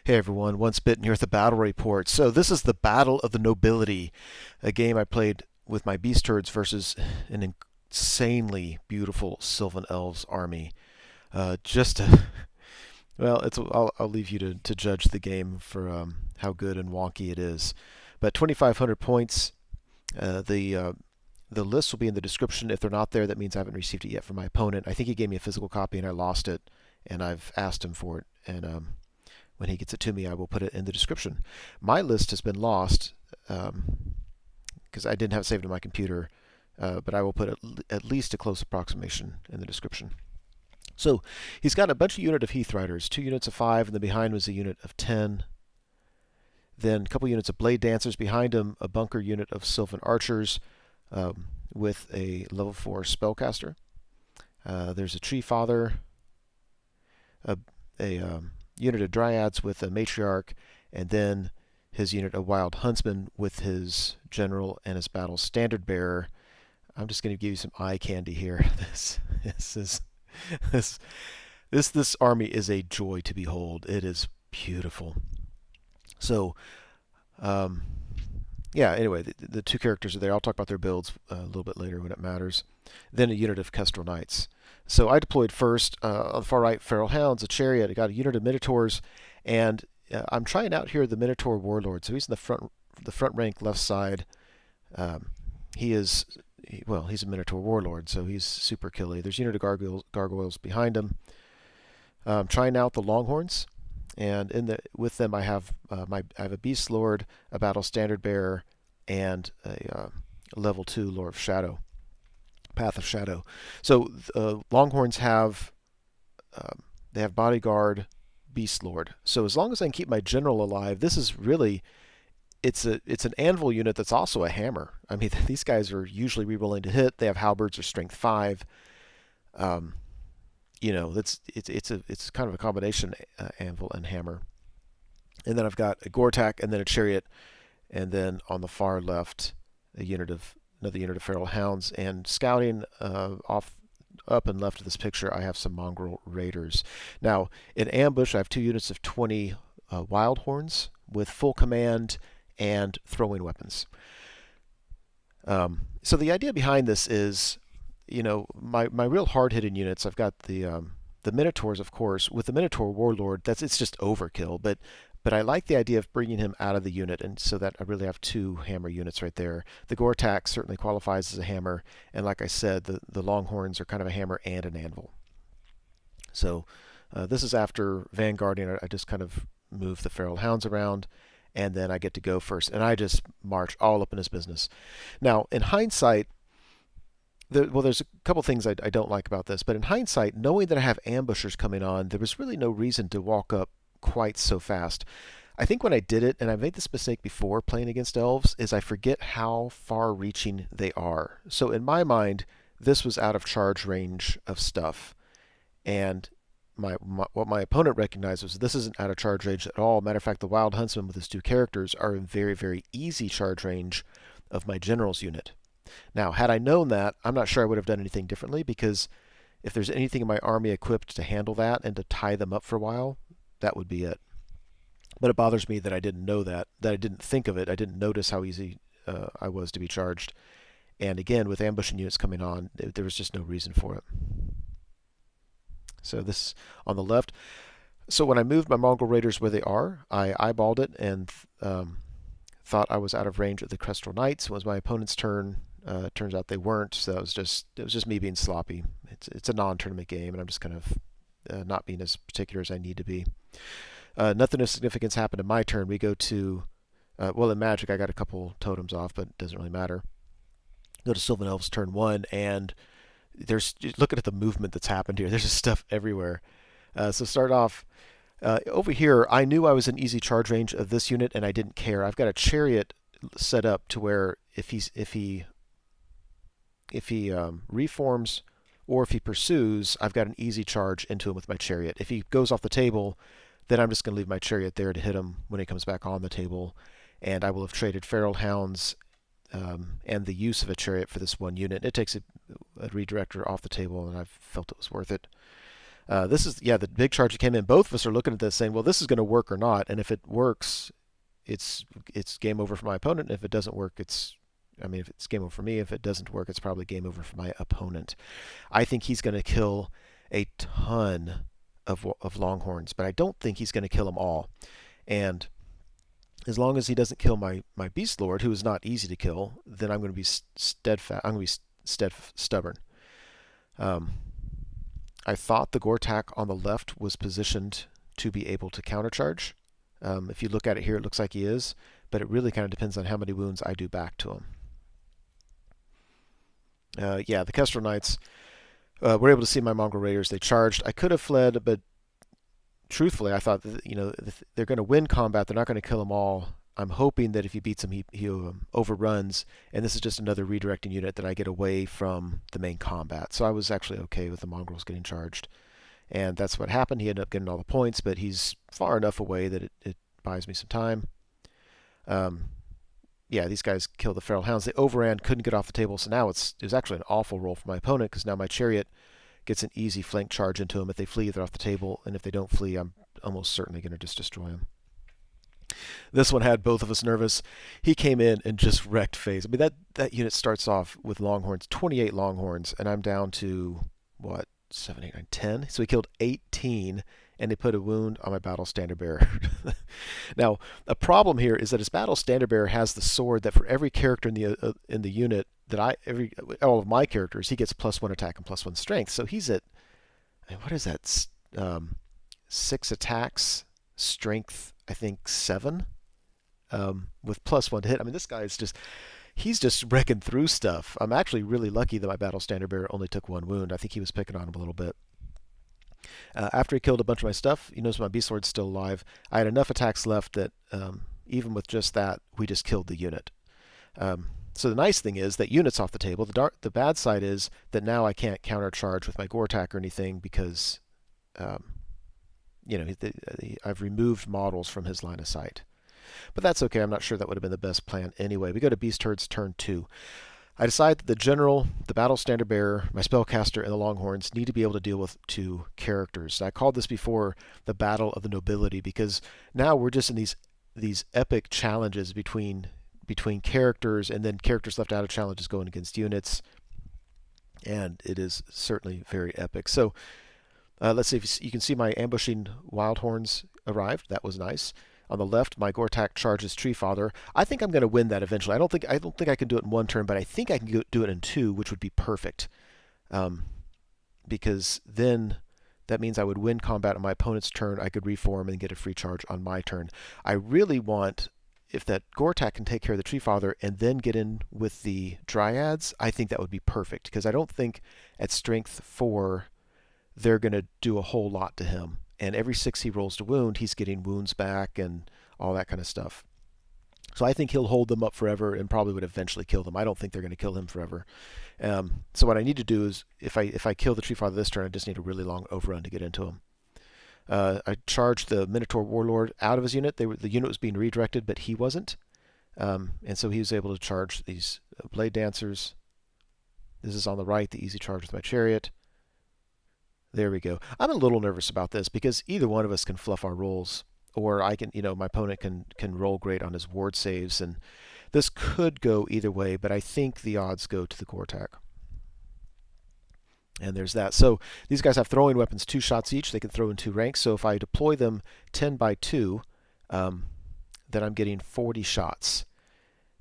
Hey everyone, Once Bitten here with the Battle Report. So this is the Battle of the Nobility, a game I played with my Beastlords versus an insanely beautiful Sylvan Elves army. Just to, well, I'll leave you to judge the game for how good and wonky it is. But 2,500 points. The list will be in the description. If they're not there, that means I haven't received it yet from my opponent. I think he gave me a physical copy and I lost it, and I've asked him for it. And when he gets it to me, I will put it in the description. My list has been lost because I didn't have it saved in my computer, but I will put at least a close approximation in the description. So he's got a bunch of unit of Heath Riders, 2 units of 5, and then behind him is a unit of 10. Then a couple units of Blade Dancers. Behind him, a bunker unit of Sylvan Archers with a level 4 Spellcaster. There's a Tree Father, a unit of Dryads with a Matriarch, and then his unit of Wild Huntsmen with his General and his Battle Standard Bearer. I'm just going to give you some eye candy here. This army is a joy to behold. It is beautiful. So, yeah, anyway, the two characters are there. I'll talk about their builds a little bit later when it matters. Then a unit of Kestrel Knights. So I deployed first on the far right, Feral Hounds, a Chariot. I got a unit of Minotaurs, and I'm trying out here the Minotaur Warlord. So he's in the front rank left side. He's a Minotaur Warlord, so he's super killy. There's a unit of Gargoyles behind him. Trying out the Longhorns, and with them I have a Beastlord, a Battle Standard Bearer, and a level 2 Lord of Shadow. Path of Shadow. So Longhorns have they have Bodyguard, Beastlord. So as long as I can keep my general alive, this is really it's an anvil unit that's also a hammer. I mean, these guys are usually rerolling to hit. They have halberds or strength 5. It's kind of a combination anvil and hammer. And then I've got a Gortach and then a Chariot, and then on the far left another unit of Feral Hounds, and scouting up and left of this picture, I have some Mongrel Raiders. Now, in ambush, I have 2 units of 20 Wildhorns with full command and throwing weapons. So the idea behind this is, my real hard-hitting units, I've got the Minotaurs, of course. With the Minotaur Warlord, it's just overkill, but I like the idea of bringing him out of the unit, and so that I really have 2 hammer units right there. The Gortach certainly qualifies as a hammer, and like I said, the Longhorns are kind of a hammer and an anvil. So this is after vanguarding. I just kind of move the Feral Hounds around, and then I get to go first, and I just march all up in his business. Now, in hindsight, there's a couple things I don't like about this, but in hindsight, knowing that I have ambushers coming on, there was really no reason to walk up quite so fast. I think when I did it, and I made this mistake before playing against elves, is I forget how far-reaching they are. So in my mind, this was out of charge range of stuff, and what my opponent recognized was this isn't out of charge range at all. Matter of fact, the Wild Huntsman with his 2 characters are in very, very easy charge range of my general's unit. Now, had I known that, I'm not sure I would have done anything differently, because if there's anything in my army equipped to handle that and to tie them up for a while, that would be it. But it bothers me that I didn't know that I didn't think of it. I didn't notice how easy I was to be charged. And again, with ambushing units coming on, there was just no reason for it. So this on the left. So when I moved my Mongrel Raiders where they are, I eyeballed it and thought I was out of range of the Kestrel Knights. It was my opponent's turn. Turns out they weren't, so it was just me being sloppy. It's a non-tournament game, and I'm just kind of not being as particular as I need to be. Nothing of significance happened in my turn. We go to, in Magic I got a couple totems off, but it doesn't really matter. Go to Sylvan Elves turn 1, and looking at the movement that's happened here. There's just stuff everywhere. So start off over here. I knew I was in easy charge range of this unit, and I didn't care. I've got a Chariot set up to where if he reforms or if he pursues, I've got an easy charge into him with my Chariot. If he goes off the table, then I'm just going to leave my Chariot there to hit him when he comes back on the table, and I will have traded Feral Hounds and the use of a Chariot for this one unit. It takes a redirector off the table, and I felt it was worth it. This is, yeah, the big charge that came in. Both of us are looking at this saying, well, this is going to work or not. And if it works, it's game over for my opponent. If it doesn't work, I mean, if it's game over for me. If it doesn't work, it's probably game over for my opponent. I think he's going to kill a ton of Longhorns, but I don't think he's going to kill them all. And as long as he doesn't kill my Beastlord, who is not easy to kill, then I'm going to be steadfast. I'm going to be stubborn. I thought the Gortach on the left was positioned to be able to countercharge. If you look at it here, it looks like he is, but it really kind of depends on how many wounds I do back to him. Yeah, the Kestrel Knights were able to see my Mongrel Raiders. They charged. I could have fled, but truthfully, I thought that, they're going to win combat. They're not going to kill them all. I'm hoping that if he beats him, he overruns, and this is just another redirecting unit that I get away from the main combat. So I was actually okay with the Mongrels getting charged. And that's what happened. He ended up getting all the points, but he's far enough away that it buys me some time. Yeah, these guys killed the Feral Hounds. They overran, couldn't get off the table, so now it was actually an awful roll for my opponent, because now my Chariot gets an easy flank charge into them. If they flee, they're off the table, and if they don't flee, I'm almost certainly going to just destroy them. This one had both of us nervous. He came in and just wrecked phase. I mean, that unit starts off with Longhorns, 28 Longhorns, and I'm down to, what, 7, 8, 9, 10? So he killed 18, and they put a wound on my Battle Standard Bearer. Now, a problem here is that his Battle Standard Bearer has the sword that for every character in the unit that all of my characters, he gets +1 attack and +1 strength. So he's at, what is that? 6 attacks, strength, I think 7, with +1 to hit. I mean, this guy is he's just wrecking through stuff. I'm actually really lucky that my Battle Standard Bearer only took 1 wound. I think he was picking on him a little bit. After he killed a bunch of my stuff, you notice my Beastlord's still alive. I had enough attacks left that even with just that, we just killed the unit. So the nice thing is that unit's off the table. The bad side is that now I can't countercharge with my Gortach or anything because I've removed models from his line of sight. But that's okay. I'm not sure that would have been the best plan anyway. We go to Beast Herd's turn 2. I decide that the General, the Battle Standard Bearer, my Spellcaster, and the Longhorns need to be able to deal with 2 characters. I called this before the Battle of the Nobility, because now we're just in these epic challenges between characters, and then characters left out of challenges going against units, and it is certainly very epic. So let's see if you can see my ambushing Wildhorns arrived. That was nice. On the left, my Gortach charges Treefather. I think I'm going to win that eventually. I don't think I can do it in 1 turn, but I think I can do it in 2, which would be perfect. Because then that means I would win combat on my opponent's turn. I could reform and get a free charge on my turn. I really want, if that Gortach can take care of the Treefather and then get in with the Dryads, I think that would be perfect. Because I don't think at strength 4 they're going to do a whole lot to him. And every 6 he rolls to wound, he's getting wounds back and all that kind of stuff. So I think he'll hold them up forever and probably would eventually kill them. I don't think they're going to kill him forever. So what I need to do is, if I kill the Treefather this turn, I just need a really long overrun to get into him. I charged the Minotaur Warlord out of his unit. The unit was being redirected, but he wasn't. And so he was able to charge these Blade Dancers. This is on the right, the easy charge with my Chariot. There we go. I'm a little nervous about this because either one of us can fluff our rolls, or I can, my opponent can roll great on his ward saves, and this could go either way, but I think the odds go to the Gortach. And there's that. So these guys have throwing weapons, 2 shots each. They can throw in 2 ranks. So if I deploy them 10 by 2, then I'm getting 40 shots.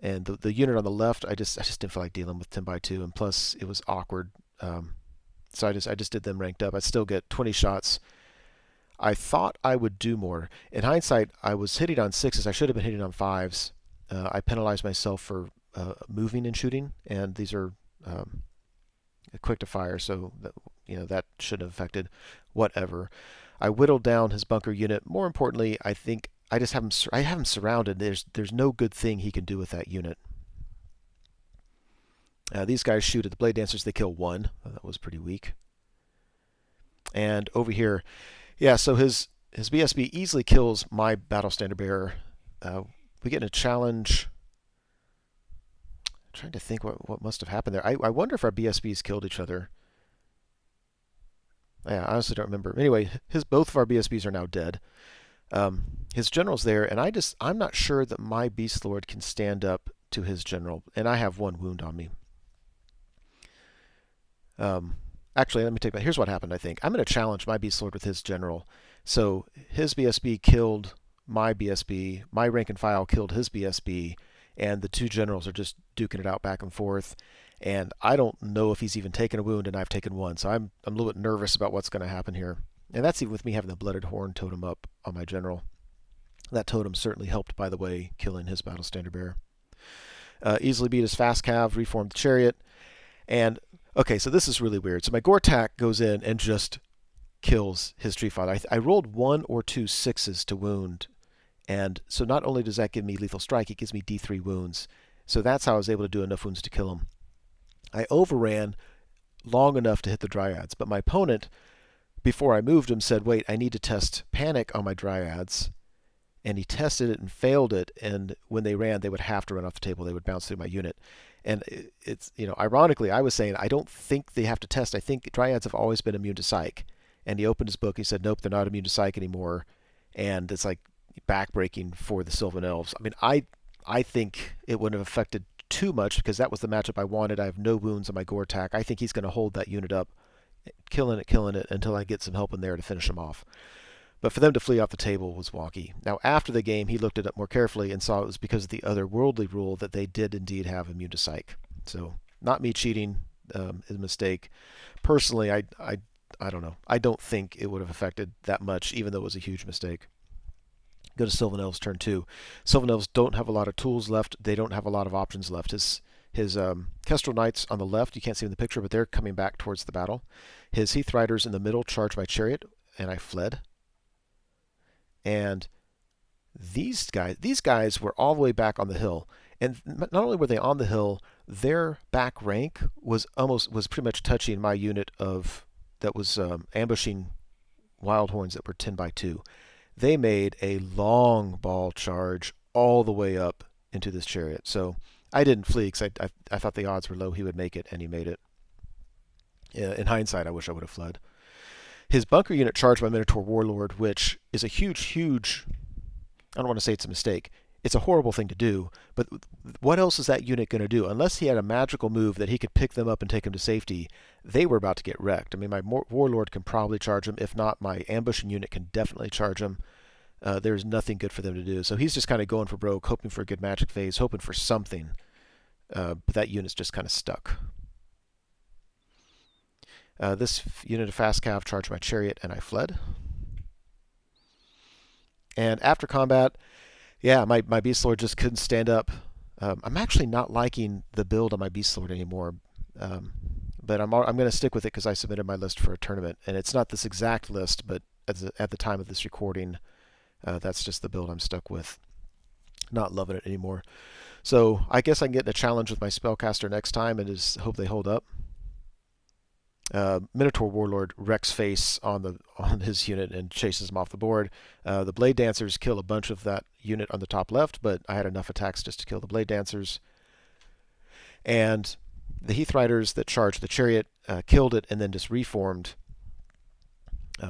And the unit on the left, I just didn't feel like dealing with 10 by 2, and plus it was awkward. So I just did them ranked up. I'd still get 20 shots. I thought I would do more. In hindsight, I was hitting on 6s. I should have been hitting on 5s. I penalized myself for moving and shooting, and these are quick to fire, so that shouldn't have affected. Whatever. I whittled down his bunker unit. More importantly, I think I have him surrounded. There's no good thing he can do with that unit. These guys shoot at the Blade Dancers. They kill 1. That was pretty weak. And over here, yeah, so his BSB easily kills my Battle Standard Bearer. We get in a challenge. I'm trying to think what must have happened there. I wonder if our BSBs killed each other. Yeah, I honestly don't remember. Anyway, his both of our BSBs are now dead. His general's there, and I'm not sure that my Beastlord can stand up to his general, and I have 1 wound on me. Um, Actually, let me take that. Here's what happened, I think. I'm going to challenge my Beastlord with his general. So his BSB killed my BSB, my rank and file killed his BSB, and the 2 generals are just duking it out back and forth. And I don't know if he's even taken a wound, and I've taken 1. So I'm a little bit nervous about what's going to happen here. And that's even with me having the Blooded Horn totem up on my general. That totem certainly helped, by the way, killing his Battle Standard Bearer. Easily beat his fast cav, reformed the Chariot. And, okay, so this is really weird. So my Gortach goes in and just kills his Tree Father. I rolled 1 or 2 6s to wound. And so not only does that give me lethal strike, it gives me D3 wounds. So that's how I was able to do enough wounds to kill him. I overran long enough to hit the Dryads, but my opponent, before I moved him, said, wait, I need to test Panic on my Dryads. And he tested it and failed it, and when they ran, they would have to run off the table. They would bounce through my unit. And it's, ironically, I was saying, I don't think they have to test. I think Dryads have always been immune to Psych. And he opened his book, he said, nope, they're not immune to Psych anymore. And it's like backbreaking for the Sylvan Elves. I mean, I think it wouldn't have affected too much because that was the matchup I wanted. I have no wounds on my Gortach. I think he's going to hold that unit up, killing it until I get some help in there to finish him off. But for them to flee off the table was wonky. Now, after the game, he looked it up more carefully and saw it was because of the otherworldly rule that they did indeed have immune to Psych. So, not me cheating, is a mistake. Personally, I don't know. I don't think it would have affected that much, even though it was a huge mistake. Go to Sylvan Elves turn 2. Sylvan Elves don't have a lot of tools left. They don't have a lot of options left. His Kestrel Knights on the left, you can't see them in the picture, but they're coming back towards the battle. His Heath Riders in the middle charged my Chariot, and I fled. And these guys were all the way back on the hill. And not only were they on the hill, their back rank was pretty much touching my unit that was ambushing Wildhorns that were 10 by 2. They made a long ball charge all the way up into this Chariot. So I didn't flee because I thought the odds were low he would make it, and he made it. In hindsight, I wish I would have fled. His bunker unit charged by Minotaur Warlord, which is a huge, I don't want to say it's a mistake. It's a horrible thing to do, but what else is that unit going to do? Unless he had a magical move that he could pick them up and take them to safety, they were about to get wrecked. I mean, my Warlord can probably charge him. If not, my ambushing unit can definitely charge him. There's nothing good for them to do. So he's just kind of going for broke, hoping for a good magic phase, hoping for something. But that unit's just kind of stuck. This unit of fast cav charged my Chariot, and I fled. And after combat, yeah, my Beastlord just couldn't stand up. I'm actually not liking the build on my Beastlord anymore, but I'm going to stick with it because I submitted my list for a tournament, and it's not this exact list, but at the time of this recording, that's just the build I'm stuck with. Not loving it anymore. So I guess I can get in a challenge with my Spellcaster next time and just hope they hold up. Minotaur Warlord wrecks face on his unit and chases him off the board. The Blade Dancers kill a bunch of that unit on the top left, but I had enough attacks just to kill the Blade Dancers. And the Heath Riders that charged the Chariot killed it and then just reformed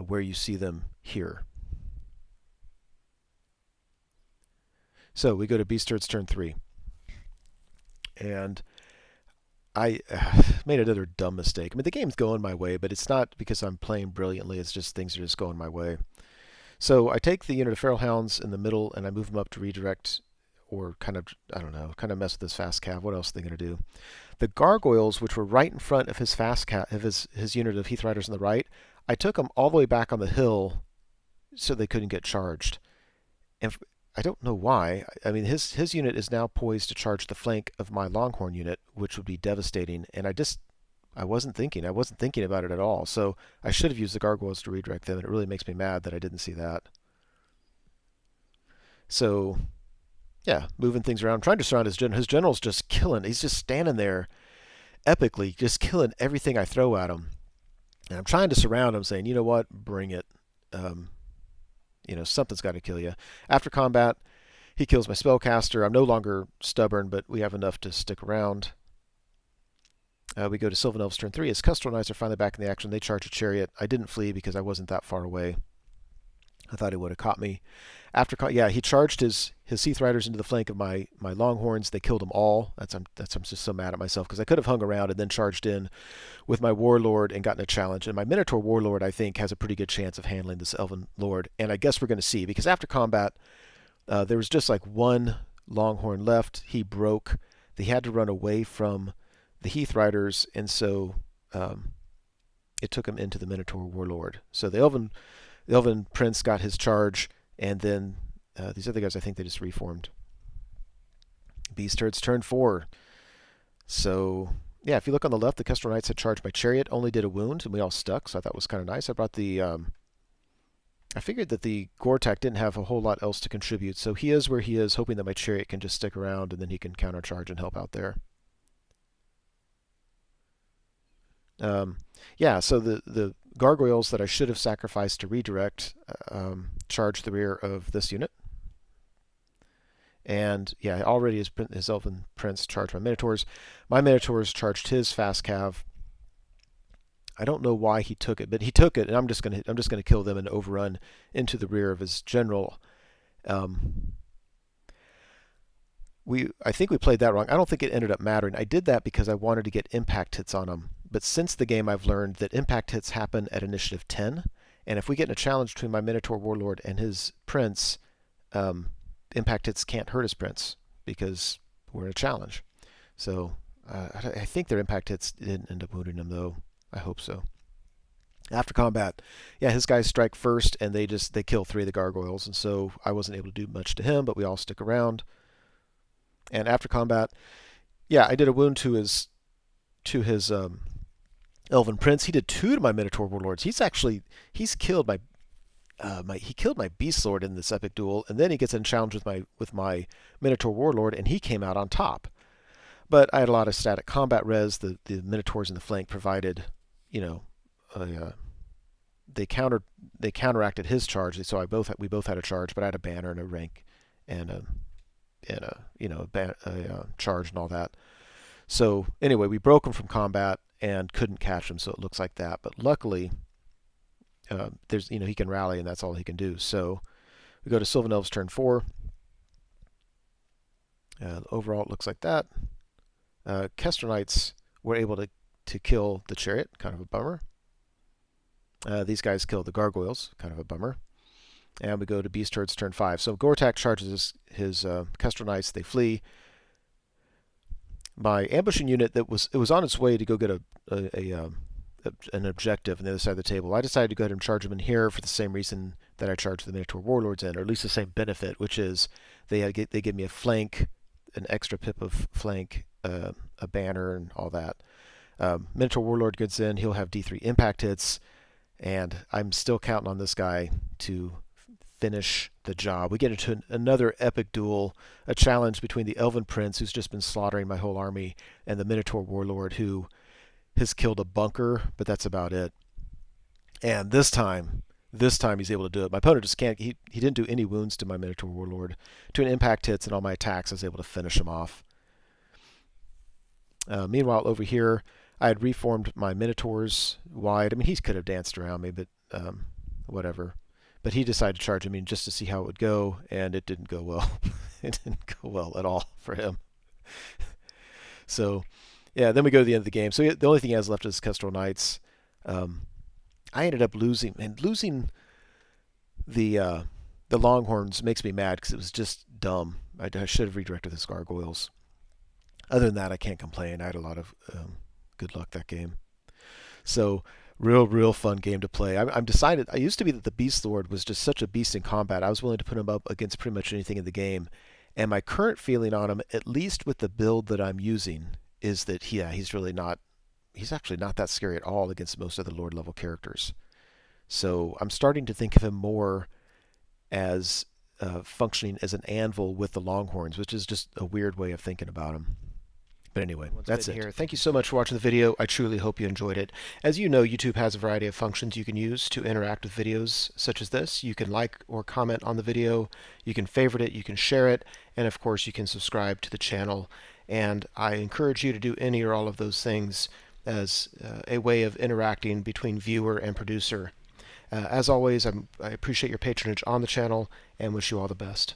where you see them here. So we go to Beastlord's turn 3. And I made another dumb mistake. I mean, the game's going my way, but it's not because I'm playing brilliantly. It's just things are just going my way. So I take the unit of Feral Hounds in the middle, and I move them up to redirect, or kind of, I don't know, kind of mess with this fast cav. What else are they going to do? The Gargoyles, which were right in front of his fast cav, of his unit of Heath Riders on the right, I took them all the way back on the hill so they couldn't get charged. And I don't know why. I mean, his unit is now poised to charge the flank of my Longhorn unit, which would be devastating. And I wasn't thinking about it at all. So I should have used the Gargoyles to redirect them, and it really makes me mad that I didn't see that. So, yeah, moving things around, trying to surround his general. His general's just killing. He's just standing there epically, just killing everything I throw at him. And I'm trying to surround him, saying, you know what, bring it. Something's got to kill you. After combat, he kills my Spellcaster. I'm no longer stubborn, but we have enough to stick around. We go to Sylvan Elves turn 3. His Kestrel Knights are finally back in the action. They charge a Chariot. I didn't flee because I wasn't that far away. I thought he would have caught me. Yeah, he charged his Seath Riders into the flank of my Longhorns. They killed them all. I'm just so mad at myself because I could have hung around and then charged in with my Warlord and gotten a challenge. And my Minotaur Warlord, I think, has a pretty good chance of handling this Elven Lord. And I guess we're going to see, because after combat, there was just like one Longhorn left. He broke. He had to run away from the Heath Riders, and so it took him into the Minotaur Warlord. So the Elven Prince got his charge, and then these other guys, I think they just reformed. Beastlord's turn 4. So, yeah, if you look on the left, the Kestrel Knights had charged my Chariot, only did a wound, and we all stuck, so I thought it was kind of nice. I brought the... I figured that the Gortach didn't have a whole lot else to contribute, so he is where he is, hoping that my Chariot can just stick around, and then he can countercharge and help out there. Yeah, so the Gargoyles that I should have sacrificed to redirect charged the rear of this unit. And yeah, already his Elven Prince charged my Minotaurs. My Minotaurs charged his Fast Cav. I don't know why he took it, but he took it, and I'm just gonna kill them and overrun into the rear of his general. I think we played that wrong. I don't think it ended up mattering. I did that because I wanted to get impact hits on him. But since the game, I've learned that impact hits happen at initiative 10, and if we get in a challenge between my Minotaur Warlord and his Prince, impact hits can't hurt his Prince because we're in a challenge. So I think their impact hits didn't end up wounding him, though. I hope so. After combat, yeah, his guys strike first, and they kill 3 of the Gargoyles, and so I wasn't able to do much to him, but we all stick around. And after combat, yeah, I did a wound to his Elven Prince. He did 2 to my Minotaur Warlords. He's killed my Beastlord in this epic duel, and then he gets in challenge with my Minotaur Warlord, and he came out on top. But I had a lot of static combat res. The Minotaurs in the flank provided, they counteracted his charge. So we both had a charge, but I had a banner and a rank and a charge and all that. So anyway, we broke him from combat and couldn't catch him, so it looks like that. But luckily, he can rally, and that's all he can do. So we go to Sylvan Elves turn 4. Overall, it looks like that. Kestrel Knights were able to kill the Chariot, kind of a bummer. These guys killed the Gargoyles, kind of a bummer. And we go to Beastlord's turn 5. So Gortach charges his Kestrel Knights. They flee. My ambushing unit it was on its way to go get an objective on the other side of the table. I decided to go ahead and charge them in here for the same reason that I charged the Minotaur Warlords in, or at least the same benefit, which is they give me a flank, an extra pip of flank, a banner, and all that. Minotaur Warlord gets in. He'll have D3 impact hits, and I'm still counting on this guy to finish the job. We get into another epic duel, a challenge between the Elven Prince, who's just been slaughtering my whole army, and the Minotaur Warlord, who has killed a bunker, but that's about it. And this time he's able to do it. My opponent just can't. He didn't do any wounds to my Minotaur Warlord. To an impact hits and all my attacks, I was able to finish him off. Meanwhile, over here, I had reformed my Minotaurs wide. I mean, he could have danced around me, but whatever. But he decided to charge me just to see how it would go, and it didn't go well. It didn't go well at all for him. So, yeah, then we go to the end of the game. So the only thing he has left is Kestrel Knights. I ended up losing, and losing the Longhorns makes me mad because it was just dumb. I should have redirected the Gargoyles. Other than that, I can't complain. I had a lot of good luck that game. So real fun game to play. I'm decided. I used to be that the Beastlord was just such a beast in combat. I was willing to put him up against pretty much anything in the game. And my current feeling on him, at least with the build that I'm using, is that he's really not. He's actually not that scary at all against most other Lord level characters. So I'm starting to think of him more as functioning as an anvil with the Longhorns, which is just a weird way of thinking about him. But anyway, that's it. Here. Thank you so much for watching the video. I truly hope you enjoyed it. As you know, YouTube has a variety of functions you can use to interact with videos such as this. You can like or comment on the video, you can favorite it, you can share it, and of course you can subscribe to the channel and I encourage you to do any or all of those things as a way of interacting between viewer and producer. As always, I appreciate your patronage on the channel and wish you all the best.